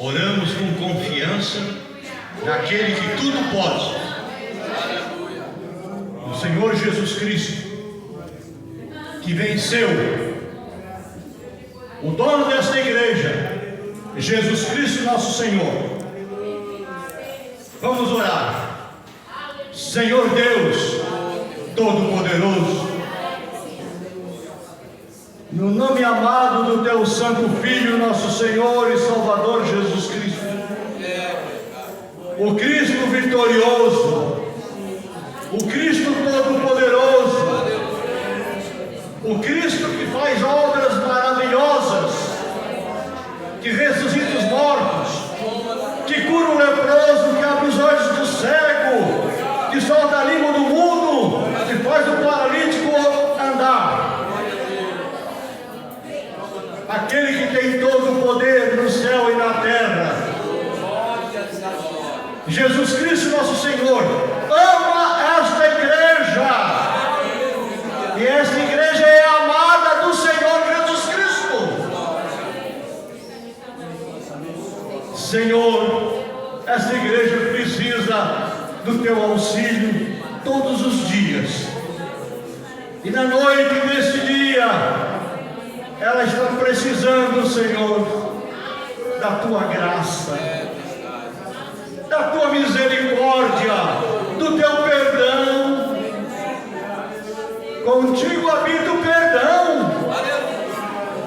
Oramos com confiança naquele que tudo pode, o Senhor Jesus Cristo, que venceu, o dono desta igreja, Jesus Cristo nosso Senhor. Vamos orar. Senhor Deus Todo-Poderoso, no nome amado do Teu Santo Filho, nosso Senhor e Salvador Jesus Cristo, o Cristo vitorioso, o Cristo Todo-Poderoso, o Cristo que faz obras maravilhosas, que ressuscita os mortos, que cura o leproso, que abre os olhos do cego, que solta a língua do mudo, que faz o paralítico andar. Aquele que tem todo o poder no céu e na terra, Jesus Cristo nosso Senhor, ama esta igreja, e esta igreja é amada do Senhor Jesus Cristo. Senhor, esta igreja precisa do Teu auxílio todos os dias, e na noite deste dia ela está precisando, Senhor, da Tua graça, da Tua misericórdia, do Teu perdão. Contigo habita o perdão.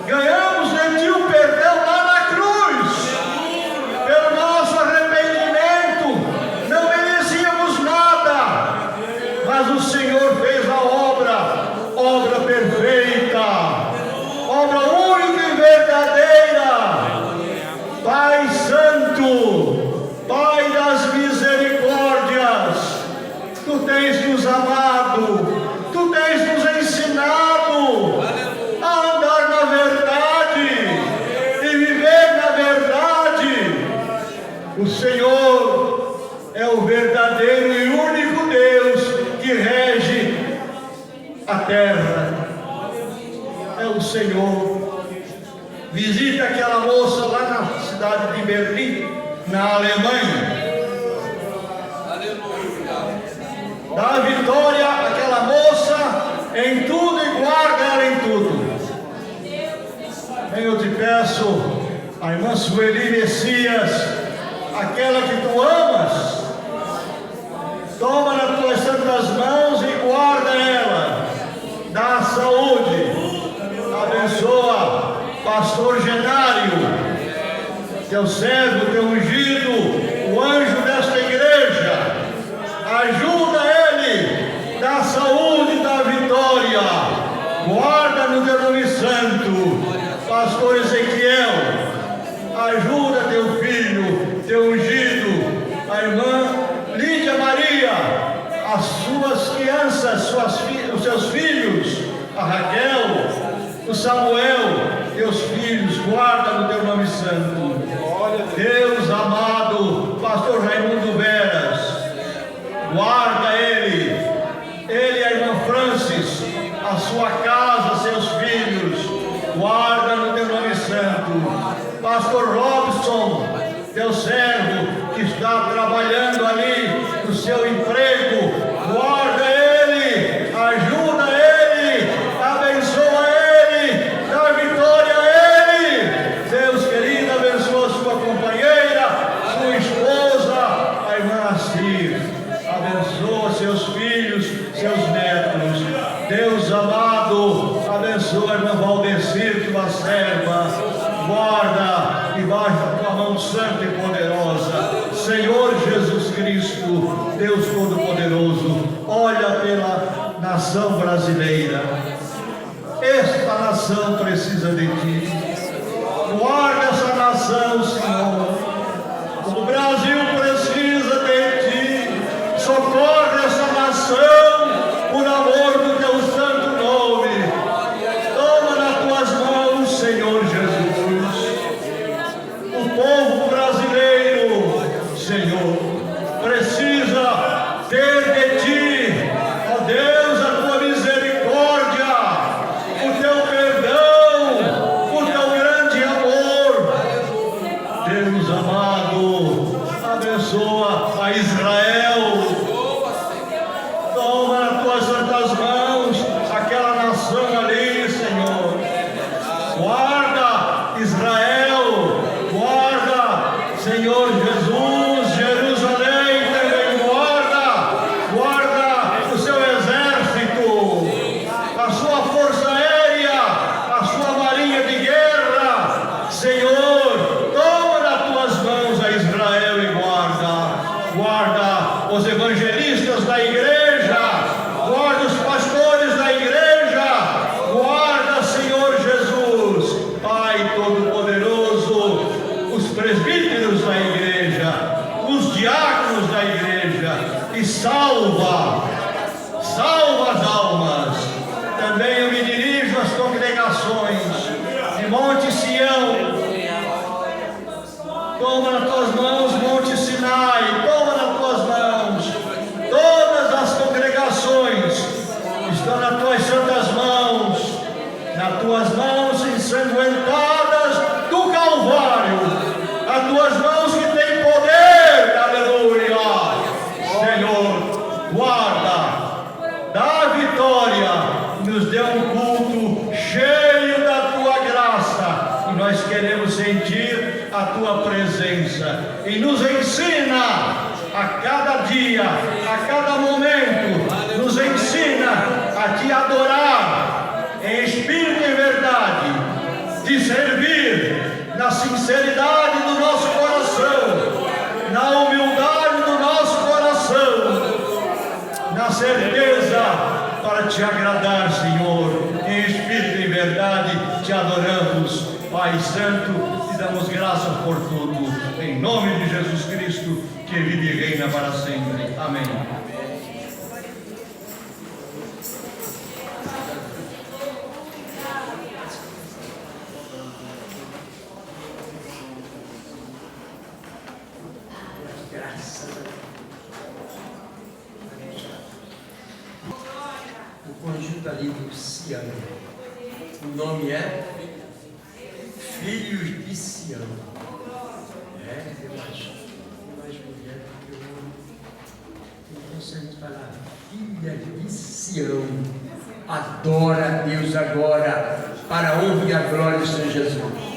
Ganhamos de Ti o perdão lá na cruz, pelo nosso arrependimento. Não merecíamos nada, mas o Senhor fez a obra perfeita, obra única e verdadeira. Pai Santo, Pai das misericórdias, Tu tens nos amado, Tu tens nos ensinado a andar na verdade e viver na verdade. O Senhor é o verdadeiro e único Deus que rege a terra. É o Senhor. Visita aquela moça lá na cidade de Berlim, na Alemanha. Dá a vitória àquela moça em tudo e guarda ela em tudo. Eu te peço, a irmã Sueli Messias, aquela que Tu amas, toma nas Tuas santas mãos e guarda ela. Dá saúde. Abençoa Pastor Genário, Teu servo, Teu ungido, o anjo desta igreja. Ajuda ele, dá saúde, dá vitória. Guarda no Teu nome santo. Pastor Ezequiel, ajuda Teu filho, Teu ungido, a irmã Lídia Maria, as suas crianças, os seus filhos, a Raquel, o Samuel, Teus filhos, guarda no Teu nome santo. Deus amado, Pastor Raimundo Veras, guarda ele e a irmã Francis, a sua casa, seus filhos, guarda no Teu nome santo. Pastor Robson, Teu servo, que está trabalhando ali no seu emprego, guarda ele, ajuda ele, abençoa ele, dá vitória a ele. Deus querido, abençoa sua companheira, sua esposa, a irmã Assir, abençoa seus filhos, seus netos. Deus amado, abençoa a irmã Valdecir, Tua serva, guarda debaixo da Tua mão santa e poderosa. Senhor Jesus Cristo, Deus Todo-Poderoso, olha pela nação brasileira. Esta nação precisa de Ti. Guarda essa nação, Senhor. O Brasil precisa de Ti. Socorre essa nação por amor do Teu santo nome. Toma nas Tuas mãos, Senhor Jesus. O povo brasileiro, Senhor, precisa ter de Ti, ó Deus, a Tua misericórdia, o Teu perdão, abençoa a Israel. Toma nas tuas santas mãos aquela nação ali, Senhor. Guarda Israel, guarda, Senhor Jesus, Jerusalém também guarda o seu exército, a sua força aérea, a sua marinha de guerra, Senhor. Toma nas tuas mãos a Israel e guarda os evangelistas da igreja, guarda os pastores da igreja, guarda, Senhor Jesus, Pai Todo-Poderoso, os presbíteros da igreja, os diáconos da igreja, e salva as almas. Também eu me dirijo às congregações de Monte Sião. Toma nas tuas mãos Monte Sinai, toma nas tuas mãos. Todas as congregações estão nas tuas santas mãos, ensanguentadas do Calvário, as tuas mãos que têm poder, aleluia. Senhor, guarda, dá vitória, nos dê um culto cheio da tua graça, e nós queremos sentir a tua presença, e nos ensina a cada dia, a cada momento, nos ensina a te adorar em espírito e verdade, te servir na sinceridade do nosso coração, na humildade do nosso coração, na certeza para te agradar, Senhor, em espírito e verdade, te adoramos, Pai Santo, te damos graças por tudo, em nome de Jesus Cristo, que vive e reina para sempre. Amém. O conjunto ali do Sião, o nome é Filhos de Sião. Eu acho mais mulher do que o homem. Então, se a gente falar filha de Sião, adora a Deus agora, para a honra e a glória do Senhor Jesus.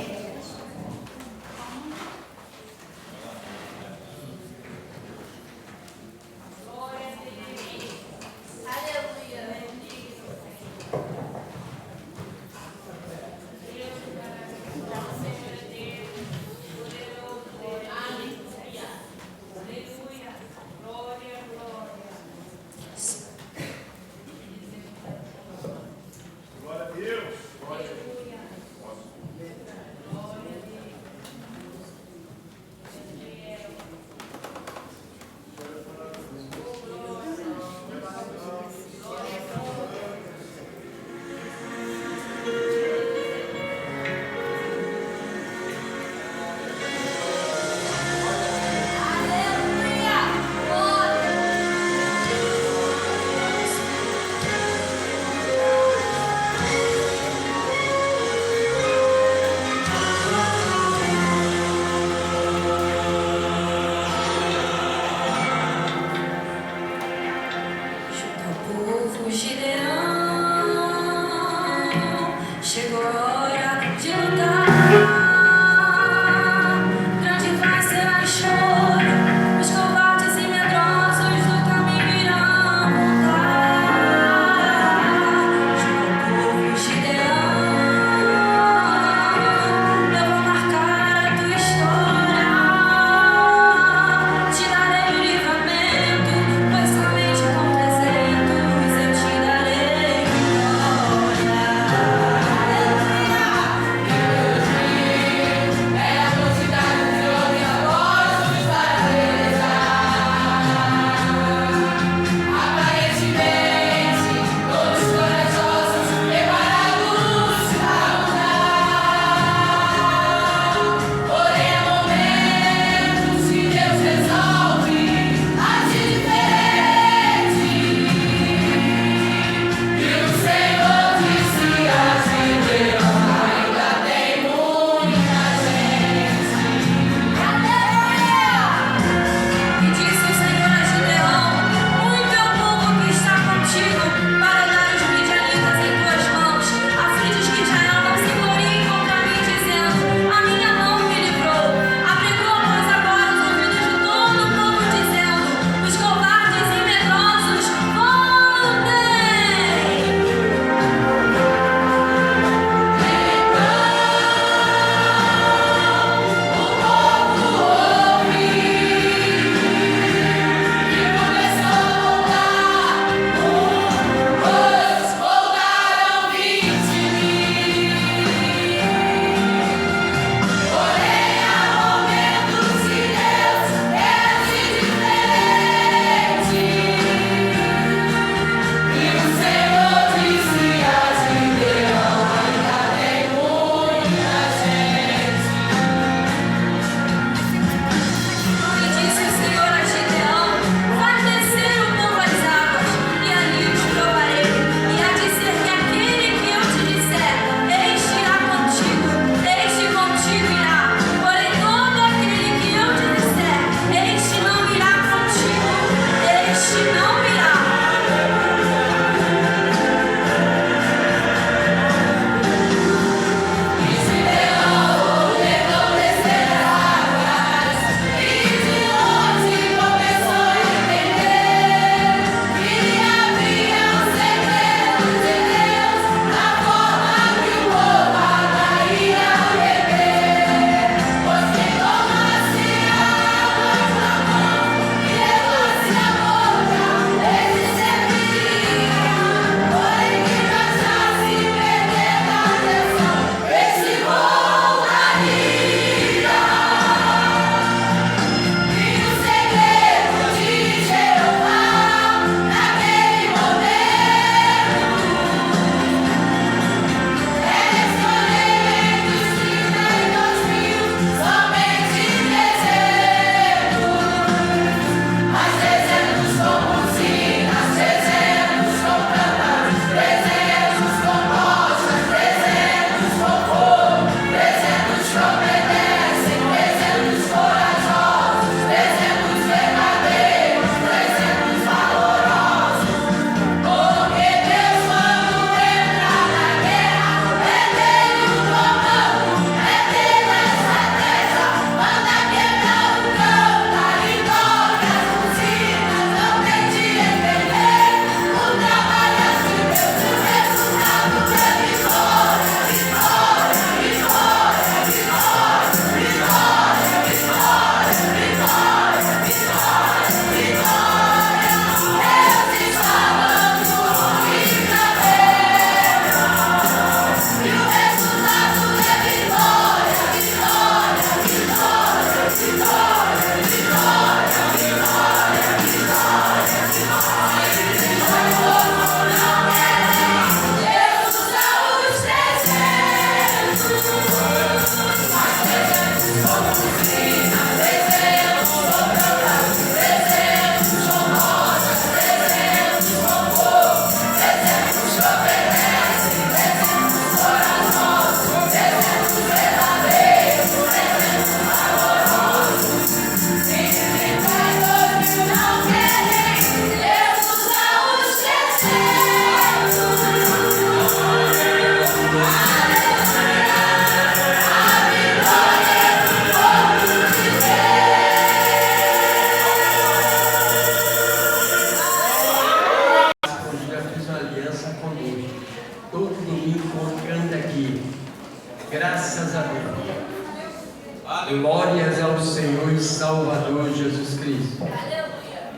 Glórias ao Senhor e Salvador Jesus Cristo. Aleluia.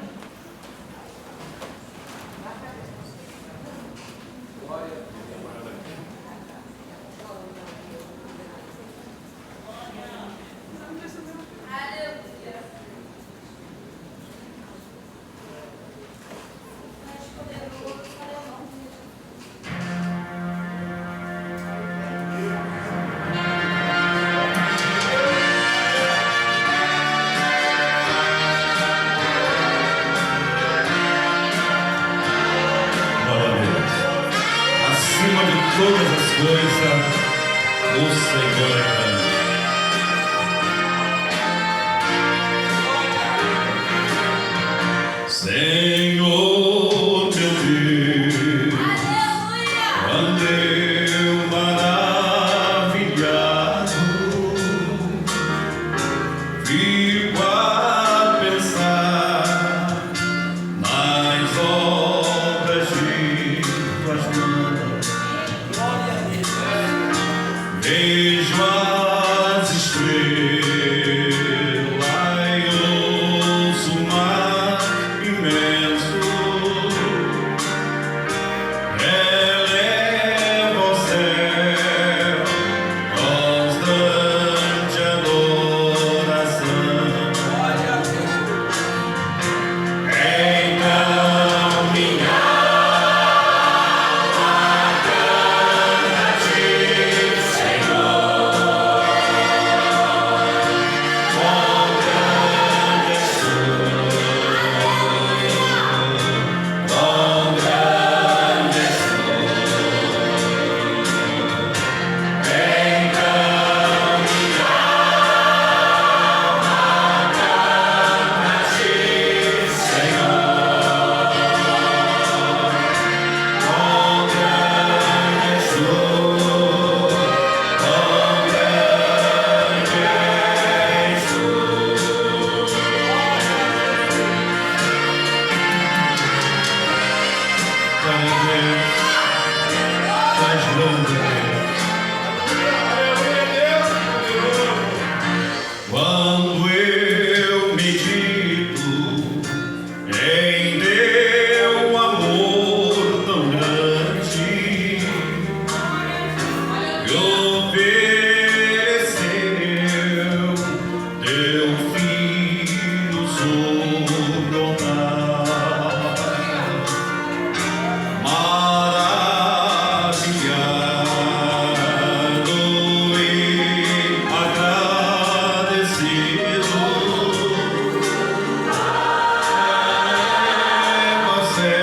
Glória a Deus. Acima de todas as coisas, o Senhor é grande. Senhor, meu Deus, andei maravilhado, fico a pensar nas obras de tuas mãos. Vejo as estrelas e ouço o mar imenso. Elevo ao céu constante adoração. Então minha alma canta a ti, Senhor. Quão grande és tu, quão grande és tu. Então minha alma canta a ti, Senhor. Quão grande és tu, quão grande és tu. Faz grande, quando eu medito em teu amor tão grande e ofereceu teu filho sobre o altar, maravilhado e agradecido. Eleva ao céu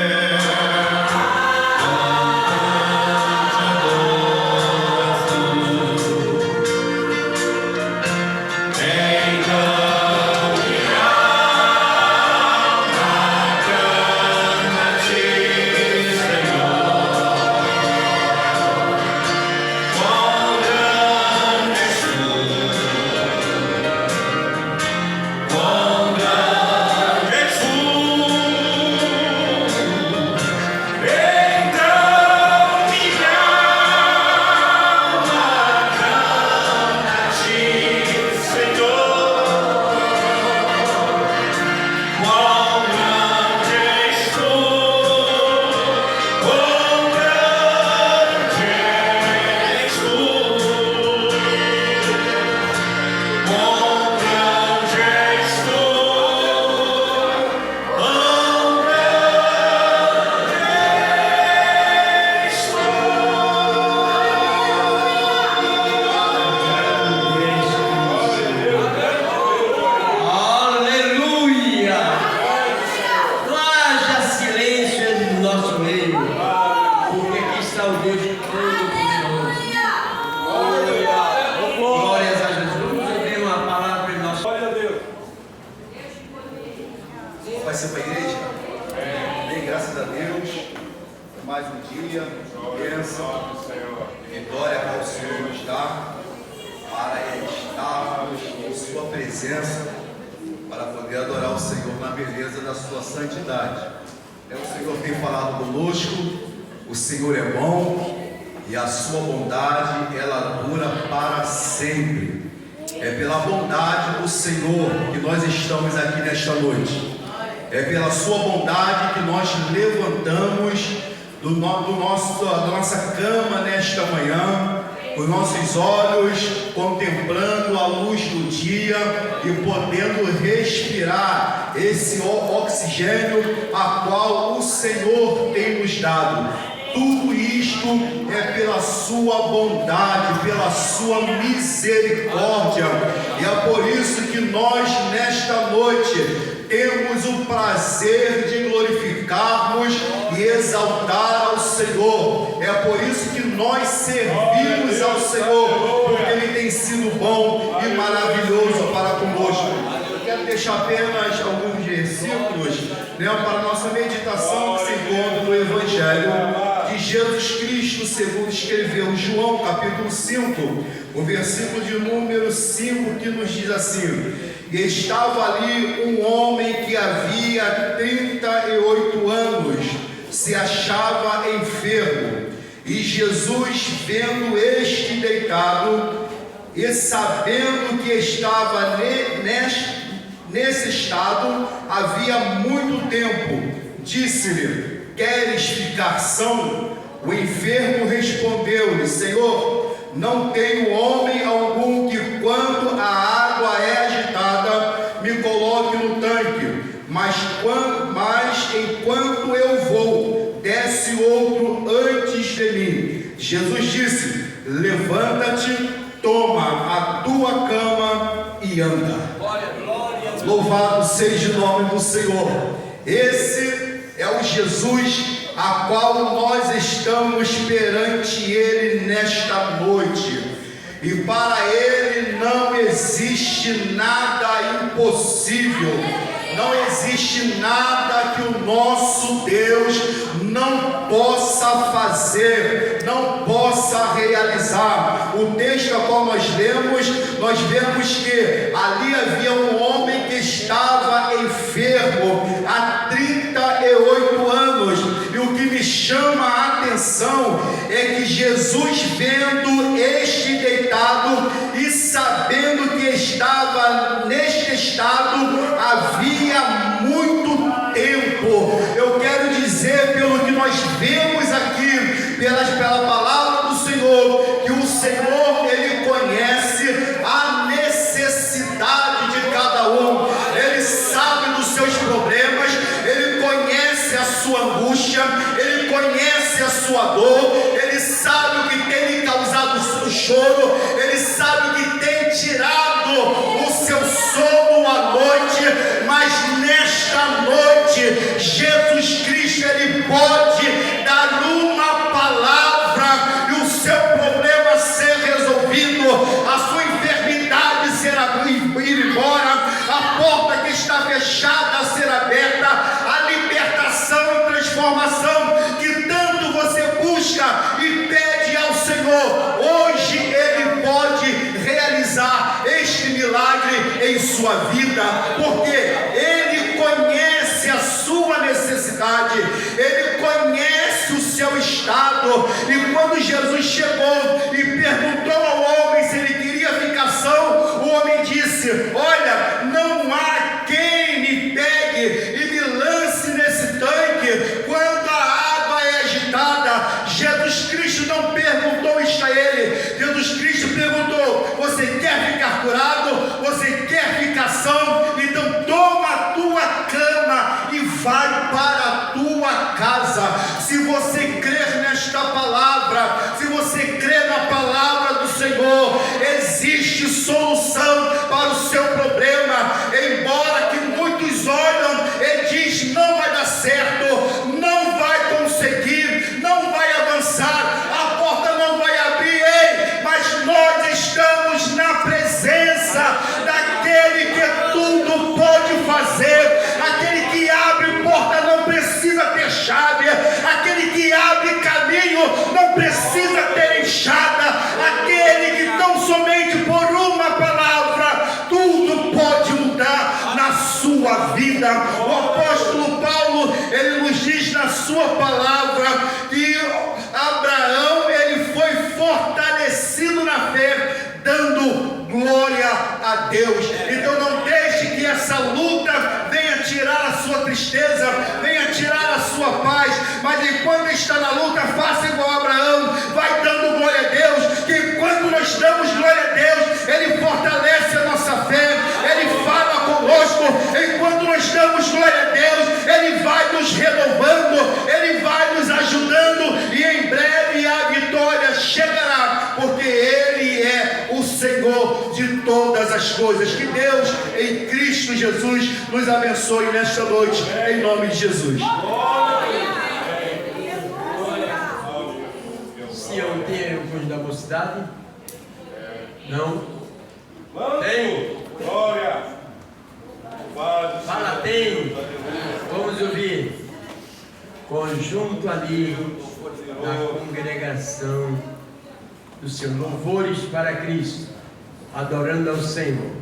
Vai ser para a igreja? Bem, graças a Deus. Mais um dia, bênção, vitória para o Senhor nos dar, para estarmos em Sua presença, para poder adorar o Senhor na beleza da Sua santidade. O Senhor tem falado conosco, o Senhor é bom e a Sua bondade ela dura para sempre. É pela bondade do Senhor que nós estamos aqui nesta noite. É pela sua bondade que nós levantamos da nossa cama nesta manhã, os nossos olhos contemplando a luz do dia e podendo respirar esse oxigênio a qual o Senhor tem nos dado. Tudo isto é pela sua bondade, pela sua misericórdia, e é por isso que nós nesta noite temos o prazer de glorificarmos e exaltar ao Senhor. É por isso que nós servimos ao Senhor, porque Ele tem sido bom e maravilhoso para conosco. Eu quero deixar apenas alguns versículos, para a nossa meditação, que se encontra no Evangelho de Jesus Cristo, segundo escreveu João, capítulo 5, o versículo de número 5, que nos diz assim: e estava ali um homem que havia 38 anos, se achava enfermo, e Jesus, vendo este deitado, e sabendo que estava nesse estado havia muito tempo, disse-lhe: queres ficar são? O enfermo respondeu-lhe: Senhor, não tenho homem algum que, quando a água é agitada, me coloque no tanque, mas enquanto eu vou, desce outro antes de mim. Jesus disse: levanta-te, toma a tua cama e anda. Louvado seja o nome do Senhor. Esse é o Jesus a qual nós estamos perante Ele nesta noite, e para Ele não existe nada impossível, não existe nada que o nosso Deus não possa fazer, não possa realizar. O texto a qual nós lemos, nós vemos que ali havia um homem que estava enfermo há 38 anos, e o que me chama a atenção é que Jesus, vendo este deitado e sabendo que estava neste estado havia muito tempo, eu quero dizer, pelo que nós vemos aqui, pela palavra do Senhor, que o Senhor, Ele conhece a necessidade de cada um, Ele sabe dos seus problemas, Ele conhece a sua angústia, Ele conhece a sua dor, Ele sabe o que tem lhe causado o choro, Ele sabe o que tem tirado o seu sono à noite, mas nesta noite, Jesus Cristo, Ele pode dar uma palavra e o seu problema ser resolvido, a sua enfermidade será ir embora, a porta que está fechada ser aberta, a libertação e transformação que tanto você busca e pede ao Senhor, hoje Ele pode realizar este milagre em sua vida, porque Ele conhece a sua necessidade, Ele conhece o seu estado. E quando Jesus chegou e perguntou ao homem se ele queria ficar são, o homem disse: olha, não há quem me pegue e me lance nesse tanque quando a água é agitada. Jesus Cristo não perguntou isto a ele, Jesus Cristo perguntou: você quer ficar curado? Você quer ficar são? Então toma a tua cama e vai para a tua casa. Se você crer nesta palavra, se você crer na palavra do Senhor, existe solução para o seu problema. Embora que muitos olham e diz: não vai dar certo, não vai conseguir, não vai avançar, a porta não vai abrir. Ei, mas nós estamos na presença daquele que tudo pode fazer, aquele que abre porta, não precisa ter chave, aquele que abre caminho, não precisa ter enxada, aquele que tão somente por uma palavra tudo pode mudar na sua vida. O apóstolo Paulo, ele nos diz na sua palavra que Abraão, ele foi fortalecido na fé, dando glória a Deus. Então não deixe que essa luta venha tirar a sua tristeza, venha tirar a sua paz, mas enquanto está na luta, faça igual a Abraão, vai dando glória a Deus, que enquanto nós damos glória a Deus, Ele fortalece a nossa fé, Ele fala conosco, enquanto nós damos glória a Deus, Ele vai nos renovando, Ele vai nos ajudando, e em breve a vitória chegará, porque Ele é o Senhor de todas as coisas. Que Deus, em Cristo Jesus, nos abençoe nesta noite, em nome de Jesus. Se eu tenho da mocidade? Não? Tem? Glória! Fala, tem. Vamos ouvir. Conjunto ali na congregação do Senhor. Louvores para Cristo, adorando ao Senhor.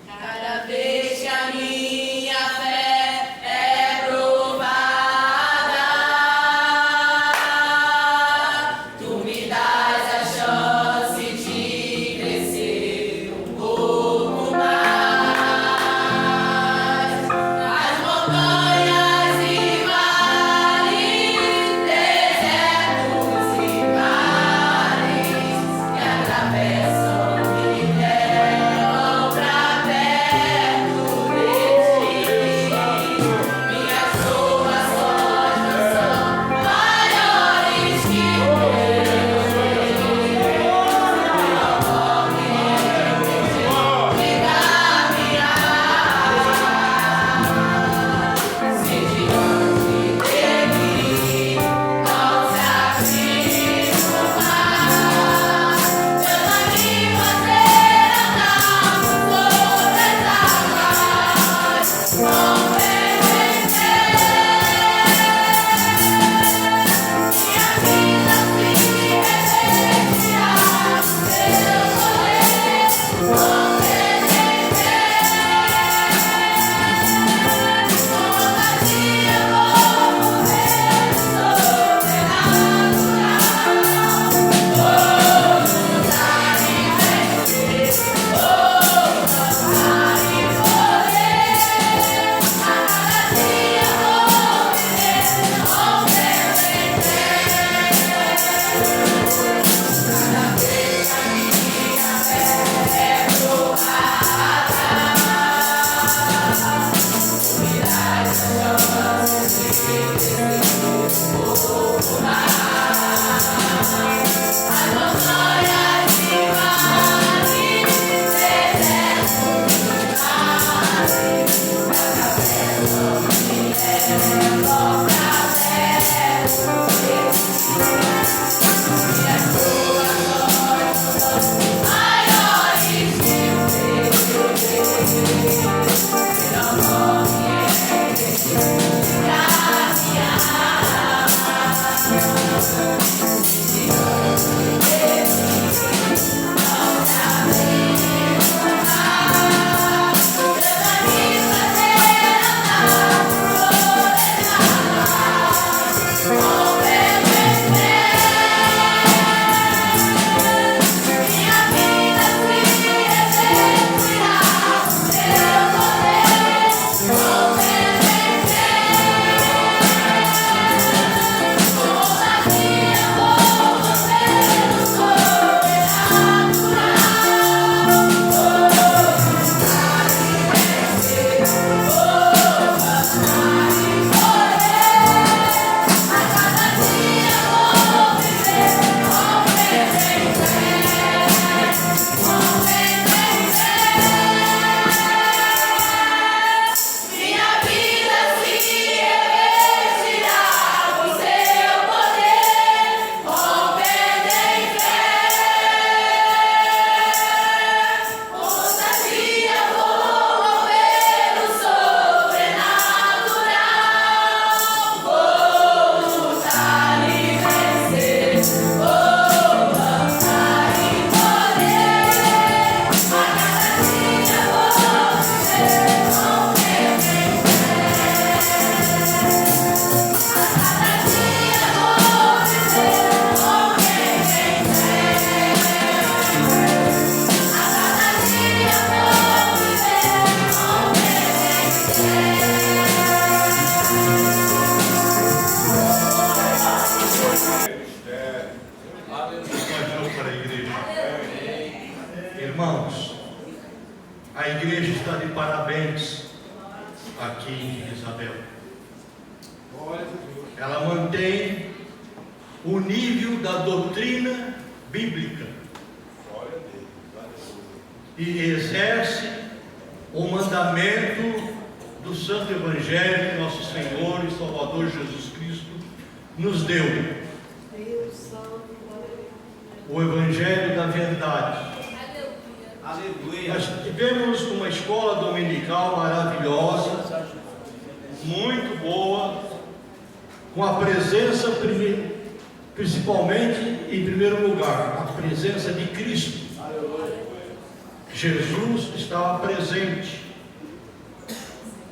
Cada vez que a minha fé é provada, tu me dás a chance de crescer um pouco mais. As montanhas e vales, desertos e mares que atravessam e levam pra perto de ti. Minhas provações não são maiores que Nós para a igreja. Irmãos, a igreja está de parabéns aqui em Isabel. Ela mantém o nível da doutrina bíblica e exerce o mandamento do Santo Evangelho que nosso Senhor e Salvador Jesus Cristo nos deu. O Evangelho da verdade. Aleluia. Nós tivemos uma escola dominical maravilhosa, muito boa, com a presença, principalmente, em primeiro lugar, a presença de Cristo. Jesus estava presente.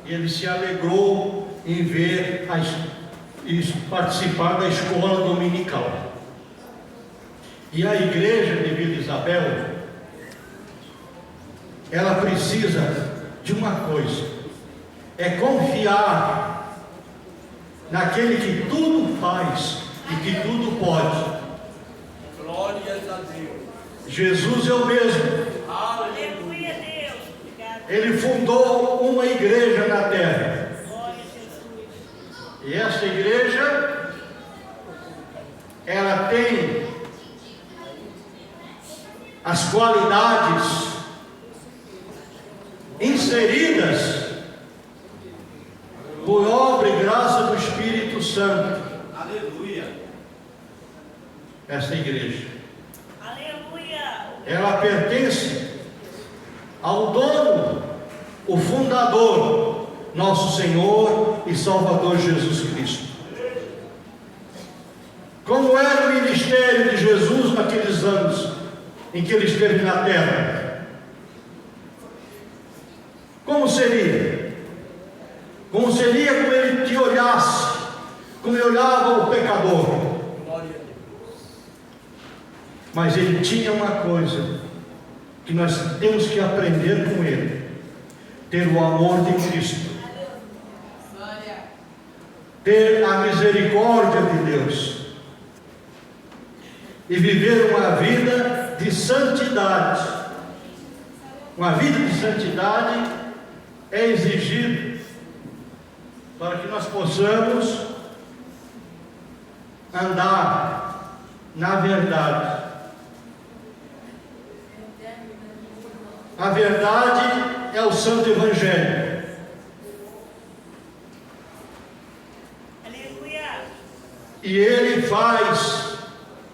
E ele se alegrou em ver e participar da escola dominical. E a igreja de Vila Isabel, ela precisa de uma coisa: é confiar naquele que tudo faz e que tudo pode. Glórias a Deus. Jesus é o mesmo. Aleluia, Deus. Obrigado. Ele fundou uma igreja na terra. Glória a Jesus. E essa igreja, ela tem as qualidades inseridas por obra e graça do Espírito Santo. Aleluia. Esta igreja, Aleluia. ela pertence ao dono, o fundador, nosso Senhor e Salvador Jesus Cristo. Como era o ministério de Jesus naqueles anos em que ele esteve na terra? Como seria? Como seria como ele te olhasse, como ele olhava o pecador? Glória a Deus. Mas ele tinha uma coisa que nós temos que aprender com ele: ter o amor de Cristo, ter a misericórdia de Deus e viver uma vida de santidade. Uma vida de santidade é exigido para que nós possamos andar na verdade. A verdade é o Santo Evangelho. Aleluia. E ele faz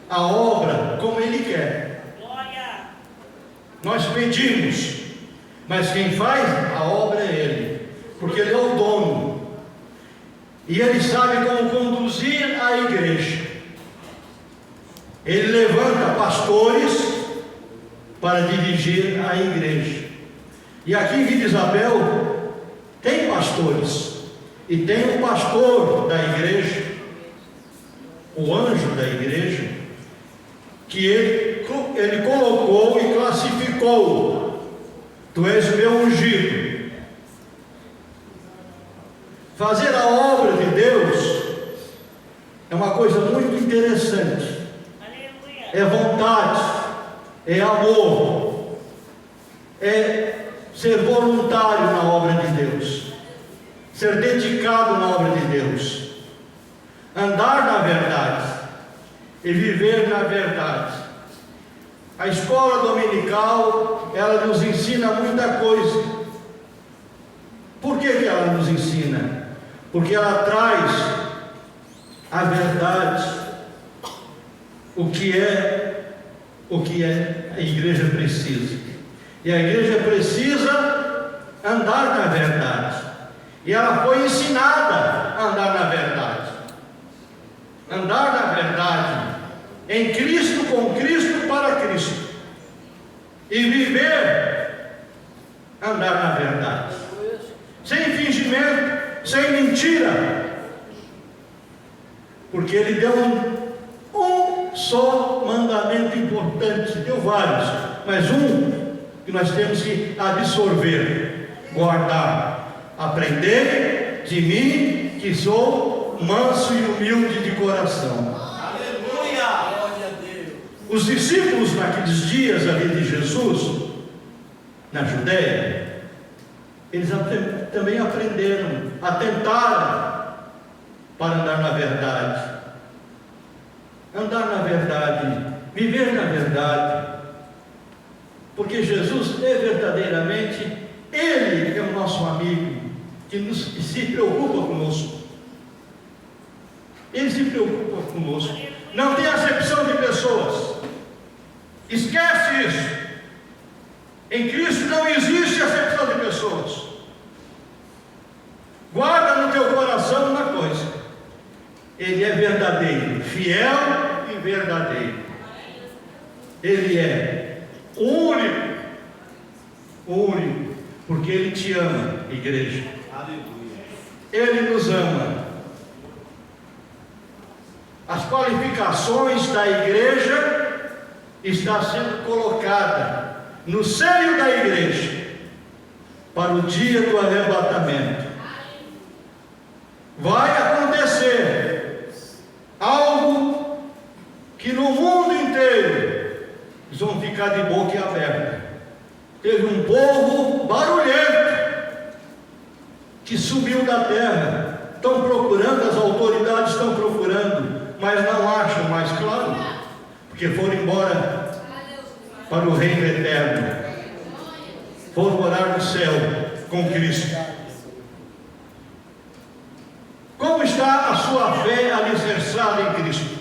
a obra como ele quer. Glória. Nós pedimos, mas quem faz a obra é ele, porque ele é o dono. E ele sabe como conduzir a igreja. Ele levanta pastores para dirigir a igreja. E aqui em Vila Isabel tem pastores, e tem o pastor da igreja, o anjo da igreja, que ele colocou e classificou: tu és o meu ungido. Fazer a obra de Deus é uma coisa muito interessante. Aleluia. É vontade, é amor, é ser voluntário na obra de Deus, ser dedicado na obra de Deus, andar na verdade e viver na verdade. A escola dominical, ela nos ensina muita coisa. Por que ela nos ensina? Porque ela traz a verdade, o que a igreja precisa. E a igreja precisa andar na verdade. E ela foi ensinada a andar na verdade. Andar na verdade, em Cristo, com Cristo, para Cristo. E viver, andar na verdade. Sem fingimento, sem mentira. Porque ele deu um só mandamento importante. Deu vários, mas um que nós temos que absorver, guardar: aprender de mim, que sou manso e humilde de coração. Os discípulos naqueles dias ali de Jesus, na Judéia, eles também aprenderam, atentaram para andar na verdade. Andar na verdade, viver na verdade. Porque Jesus é verdadeiramente, Ele é o nosso amigo, que se preocupa conosco. Ele se preocupa conosco. Não tem acepção de pessoas. Esquece isso. Em Cristo não existe acepção de pessoas. Guarda no teu coração uma coisa: Ele é verdadeiro, fiel e verdadeiro. Ele é único, porque Ele te ama, igreja. Ele nos ama. As qualificações da igreja estão sendo colocadas no seio da igreja para o dia do arrebatamento. Vai acontecer algo que no mundo inteiro eles vão ficar de boca aberta. Teve um povo barulhento que subiu da terra. Estão procurando, as autoridades estão procurando, mas não acham mais, claro, porque foram embora para o reino eterno, foram morar no céu com Cristo. Como está a sua fé alicerçada em Cristo?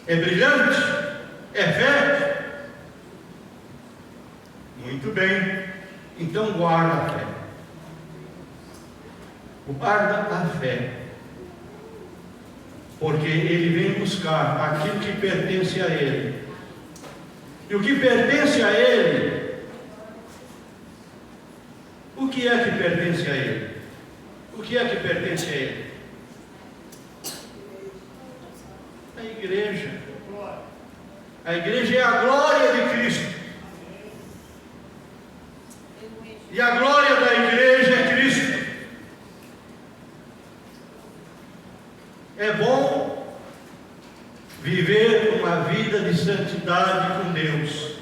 É brilhante? É fé? Muito bem, então guarda a fé. Guarda a fé, porque Ele vem buscar aquilo que pertence a Ele. E o que pertence a Ele, o que é que pertence a Ele? O que é que pertence a Ele? A igreja. A igreja é a glória de Cristo. E a glória da igreja é Cristo. É bom viver uma vida de santidade com Deus.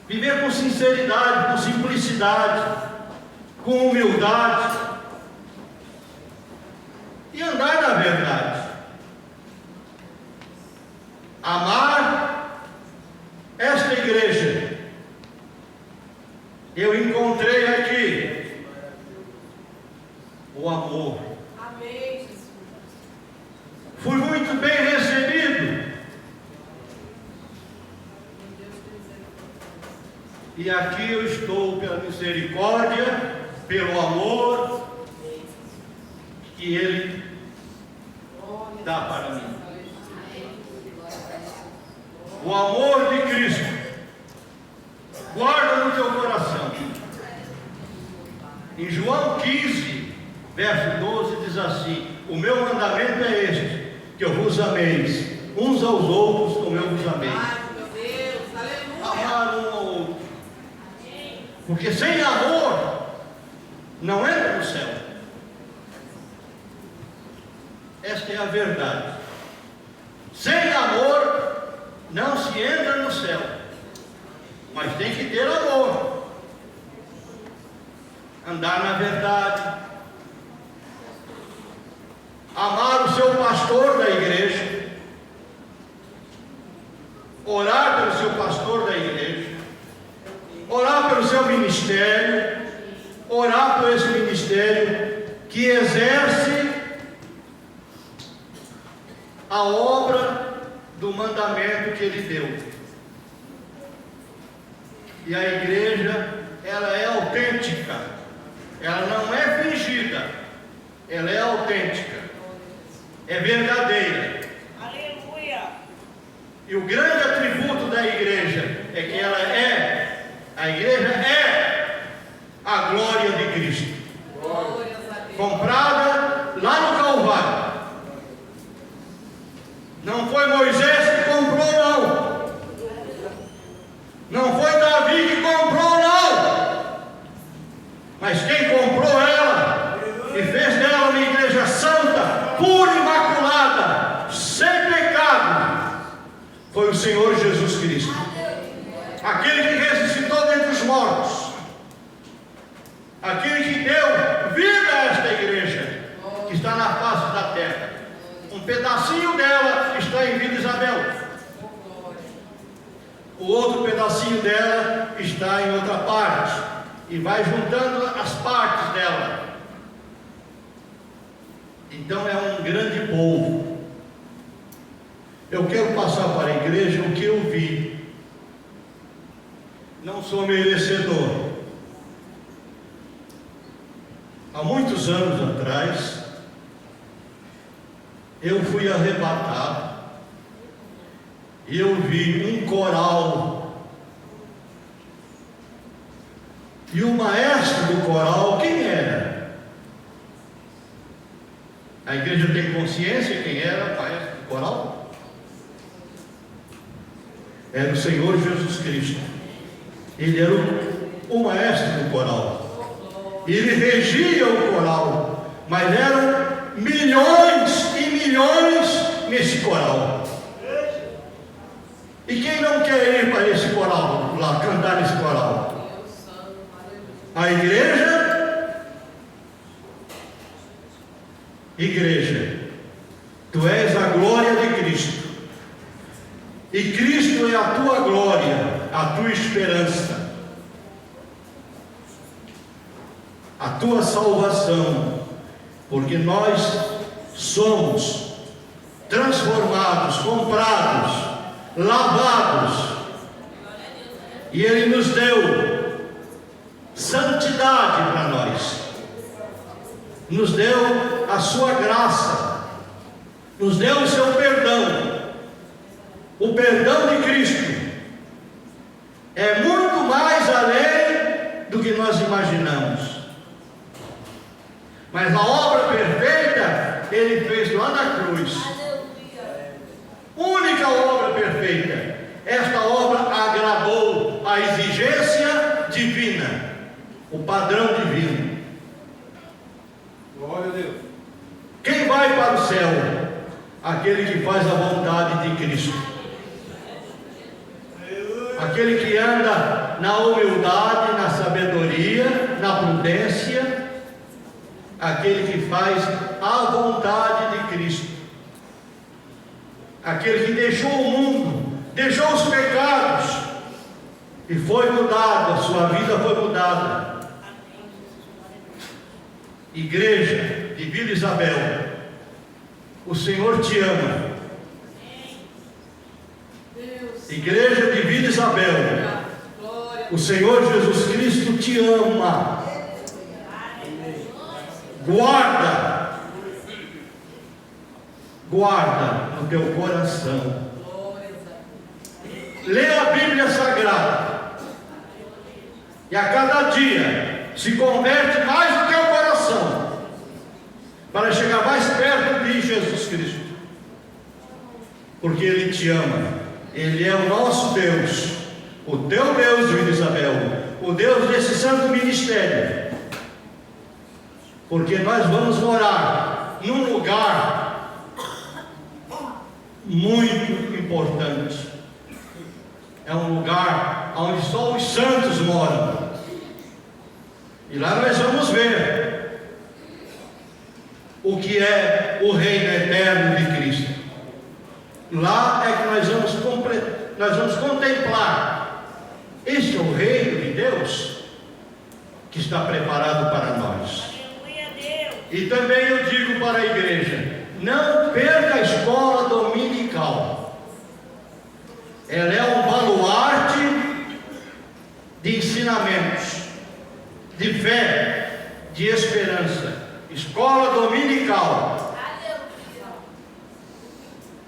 Viver com sinceridade, com simplicidade, com humildade. E andar na verdade. Amar esta igreja. Eu encontrei aqui o amor. Fui muito bem recebido. E aqui eu estou pela misericórdia, pelo amor que Ele dá para mim. O amor de Cristo. Guarda no teu coração. Em João 15, verso 12, diz assim: o meu mandamento é este, que eu vos ameis uns aos outros como eu vos amei. Amar um ao outro. Porque sem amor não entra no céu. Esta é a verdade. Sem amor não se entra no céu. Mas tem que ter amor. Andar na verdade. Amar o seu pastor da igreja. Orar pelo seu pastor da igreja. Orar pelo seu ministério. Orar por esse ministério que exerce a obra do mandamento que Ele deu. E a igreja, ela é autêntica. Ela não é fingida. Ela é autêntica. É verdadeira. Aleluia. E o grande atributo da igreja é que ela é, a igreja é a glória de Cristo. Comprada lá no Calvário. Não foi Moisés que comprou, não. Não foi Davi que comprou, não. Mas quem comprou ela e fez dela uma igreja santa, pura e imaculada, foi o Senhor Jesus Cristo, aquele que ressuscitou dentre os mortos, aquele que deu vida a esta igreja que está na face da terra. Um pedacinho dela está em Vila Isabel, o outro pedacinho dela está em outra parte, e vai juntando as partes dela. Então é um grande povo. Eu quero passar para a igreja o que eu vi. Não sou merecedor. Há muitos anos atrás, eu fui arrebatado e eu vi um coral. E o maestro do coral, quem era? A igreja tem consciência quem era o maestro do coral? Era o Senhor Jesus Cristo. Ele era o maestro do coral. Ele regia o coral, mas eram milhões e milhões nesse coral. E quem não quer ir para esse coral, lá cantar nesse coral? A igreja? Igreja, tu és a glória de Cristo, e Cristo é a tua glória, a tua esperança, a tua salvação, porque nós somos transformados, comprados, lavados, e Ele nos deu santidade para nós, nos deu a sua graça, nos deu o seu perdão. O perdão de Cristo é muito mais além do que nós imaginamos, mas a obra perfeita Ele fez lá na cruz. Única obra perfeita. Esta obra agradou a exigência divina, o padrão divino. Glória a Deus. Quem vai para o céu? Aquele que faz a vontade de Cristo, aquele que anda na humildade, na sabedoria, na prudência, aquele que faz a vontade de Cristo, aquele que deixou o mundo, deixou os pecados e foi mudado, a sua vida foi mudada. Igreja de Vila Isabel, o Senhor te ama. Igreja de Vila Isabel, o Senhor Jesus Cristo te ama. Guarda no teu coração. Lê a Bíblia Sagrada e a cada dia se converte mais no teu coração, para chegar mais perto de Jesus Cristo, porque Ele te ama. Ele é o nosso Deus, o teu Deus, Vila Isabel, o Deus desse santo ministério, porque nós vamos morar num lugar muito importante. É um lugar onde só os santos moram, e lá nós vamos ver o que é o reino eterno de Cristo. Lá é que nós vamos contemplar. Este é o reino de Deus que está preparado para nós. E também eu digo para a igreja: não perca a escola dominical. Ela é um baluarte de ensinamentos, de fé, de esperança. Escola dominical.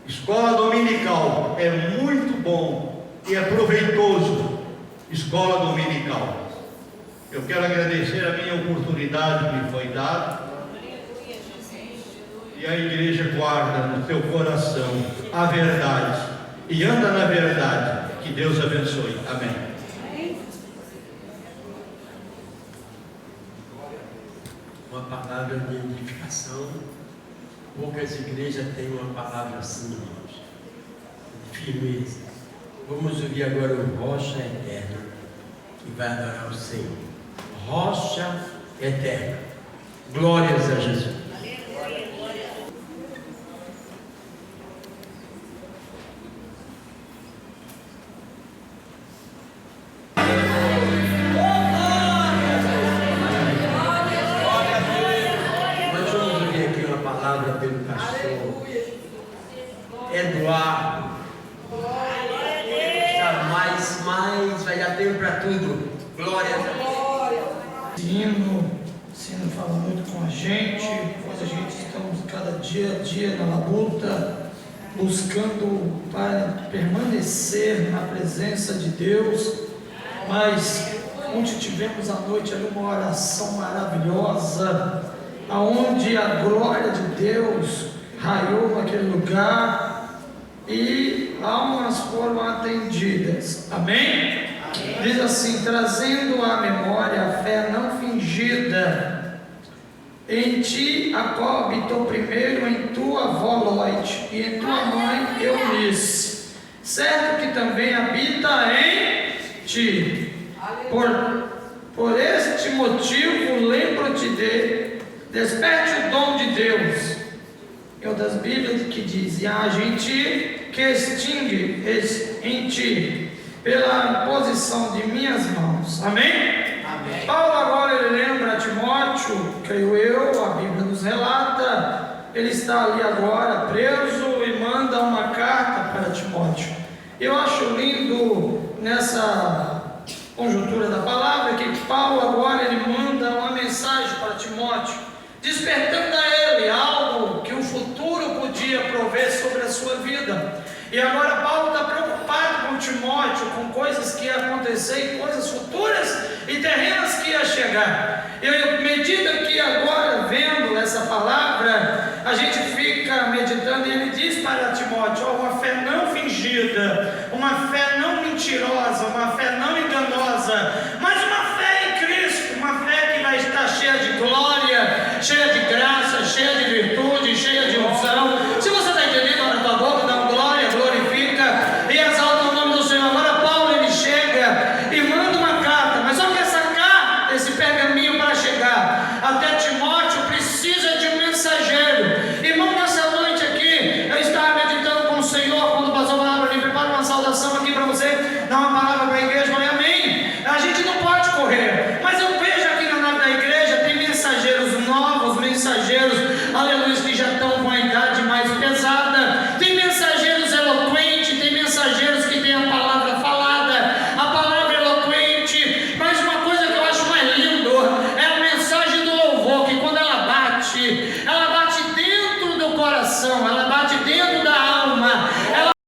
Escola dominical é muito bom e é proveitoso. Escola dominical. Eu quero agradecer a minha oportunidade que me foi dada. E a igreja guarda no teu coração a verdade e anda na verdade. Que Deus abençoe. Amém. Uma palavra de edificação. Poucas igrejas têm uma palavra assim, irmãos. firmeza. Vamos ouvir agora o Rocha Eterno, que vai adorar o Senhor. Rocha Eterno. Glórias a Jesus. Nós vamos ouvir aqui uma palavra pelo pastor Eduardo. Mas vai dar tempo para tudo. Glória a Deus. Esse hino fala muito com a gente, pois a gente estamos cada dia a dia na luta, buscando para permanecer na presença de Deus. Mas ontem tivemos à noite ali uma oração maravilhosa, aonde a glória de Deus raiou naquele lugar e almas foram atendidas. Amém? Diz assim: trazendo à memória a fé não fingida. Em ti, Jacob, habitou primeiro em tua avó Loite, e em tua mãe Eunice, certo que também habita em ti. Por este motivo, lembro-te desperte o dom de Deus. É uma das Bíblias que diz: e há gente que extingue em ti, pela imposição de minhas mãos. Amém? Amém. Paulo agora ele lembra a Timóteo, creio eu, a Bíblia nos relata, ele está ali agora preso e manda uma carta para Timóteo. Eu acho lindo nessa conjuntura da palavra que Paulo agora ele manda uma mensagem para Timóteo, despertando a ele algo que o futuro podia prover sobre a sua vida. E agora Paulo está preocupado com Timóteo, com coisas que iam acontecer, coisas futuras e terrenas que iam chegar. E à medida que agora, vendo essa palavra, a gente fica meditando, e ele diz para Timóteo: uma fé não fingida, uma fé não mentirosa, uma